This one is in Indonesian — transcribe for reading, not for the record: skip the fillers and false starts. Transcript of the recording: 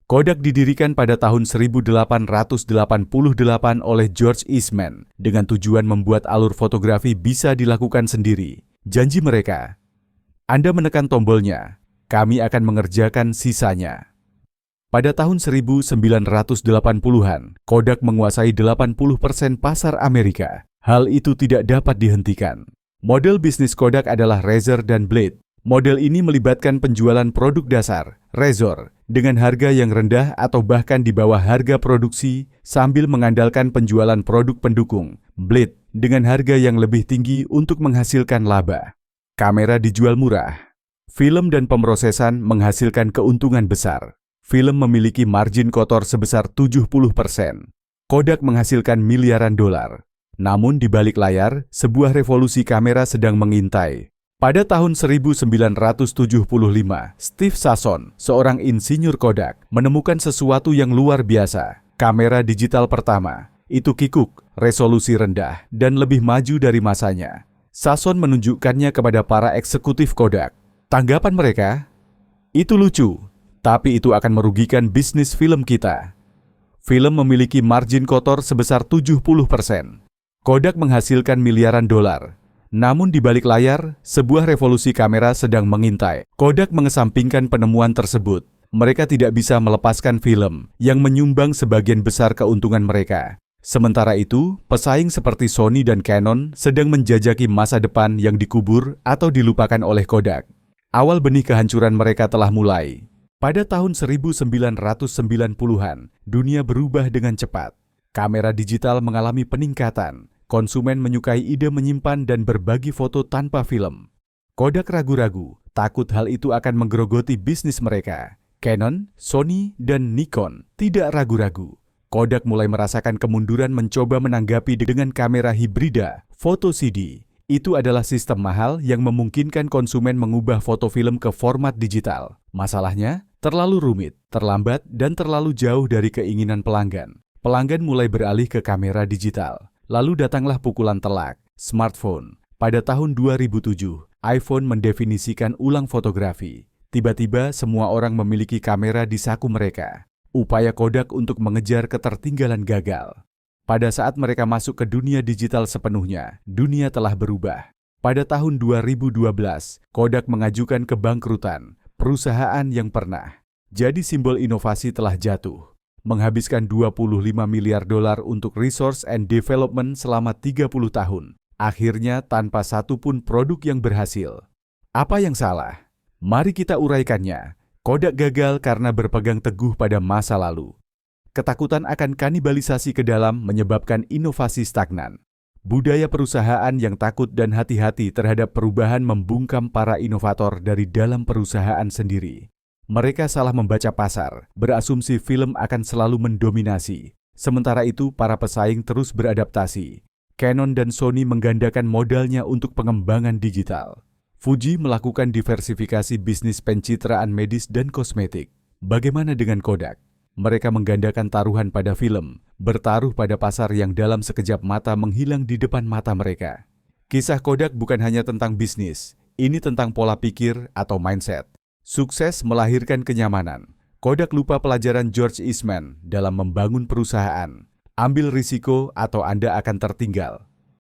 Kodak didirikan pada tahun 1888 oleh George Eastman dengan tujuan membuat alur fotografi bisa dilakukan sendiri. Janji mereka, Anda menekan tombolnya, kami akan mengerjakan sisanya. Pada tahun 1980-an, Kodak menguasai 80% pasar Amerika. Hal itu tidak dapat dihentikan. Model bisnis Kodak adalah razor dan blade. Model ini melibatkan penjualan produk dasar, razor, dengan harga yang rendah atau bahkan di bawah harga produksi sambil mengandalkan penjualan produk pendukung, blade, dengan harga yang lebih tinggi untuk menghasilkan laba. Kamera dijual murah. Film dan pemrosesan menghasilkan keuntungan besar. Film memiliki margin kotor sebesar 70%. Kodak menghasilkan miliaran dolar. Namun di balik layar, sebuah revolusi kamera sedang mengintai. Pada tahun 1975, Steve Sasson, seorang insinyur Kodak, menemukan sesuatu yang luar biasa. Kamera digital pertama, itu kikuk, resolusi rendah, dan lebih maju dari masanya. Sasson menunjukkannya kepada para eksekutif Kodak. Tanggapan mereka, itu lucu, tapi itu akan merugikan bisnis film kita. Film memiliki margin kotor sebesar 70%. Kodak menghasilkan miliaran dolar. Namun di balik layar, sebuah revolusi kamera sedang mengintai. Kodak mengesampingkan penemuan tersebut. Mereka tidak bisa melepaskan film yang menyumbang sebagian besar keuntungan mereka. Sementara itu, pesaing seperti Sony dan Canon sedang menjajaki masa depan yang dikubur atau dilupakan oleh Kodak. Awal benih kehancuran mereka telah mulai. Pada tahun 1990-an, dunia berubah dengan cepat. Kamera digital mengalami peningkatan. Konsumen menyukai ide menyimpan dan berbagi foto tanpa film. Kodak ragu-ragu, takut hal itu akan menggerogoti bisnis mereka. Canon, Sony, dan Nikon tidak ragu-ragu. Kodak mulai merasakan kemunduran mencoba menanggapi dengan kamera hibrida, foto CD. Itu adalah sistem mahal yang memungkinkan konsumen mengubah foto film ke format digital. Masalahnya, terlalu rumit, terlambat, dan terlalu jauh dari keinginan pelanggan. Pelanggan mulai beralih ke kamera digital. Lalu datanglah pukulan telak, smartphone. Pada tahun 2007, iPhone mendefinisikan ulang fotografi. Tiba-tiba semua orang memiliki kamera di saku mereka. Upaya Kodak untuk mengejar ketertinggalan gagal. Pada saat mereka masuk ke dunia digital sepenuhnya, dunia telah berubah. Pada tahun 2012, Kodak mengajukan kebangkrutan, perusahaan yang pernah jadi simbol inovasi telah jatuh. Menghabiskan 25 miliar dolar untuk research and development selama 30 tahun. Akhirnya tanpa satu pun produk yang berhasil. Apa yang salah? Mari kita uraikannya. Kodak gagal karena berpegang teguh pada masa lalu. Ketakutan akan kanibalisasi ke dalam menyebabkan inovasi stagnan. Budaya perusahaan yang takut dan hati-hati terhadap perubahan membungkam para inovator dari dalam perusahaan sendiri. Mereka salah membaca pasar, berasumsi film akan selalu mendominasi. Sementara itu, para pesaing terus beradaptasi. Canon dan Sony menggandakan modalnya untuk pengembangan digital. Fuji melakukan diversifikasi bisnis pencitraan medis dan kosmetik. Bagaimana dengan Kodak? Mereka menggandakan taruhan pada film, bertaruh pada pasar yang dalam sekejap mata menghilang di depan mata mereka. Kisah Kodak bukan hanya tentang bisnis, ini tentang pola pikir atau mindset. Sukses melahirkan kenyamanan. Kodak lupa pelajaran George Eastman dalam membangun perusahaan. Ambil risiko atau Anda akan tertinggal.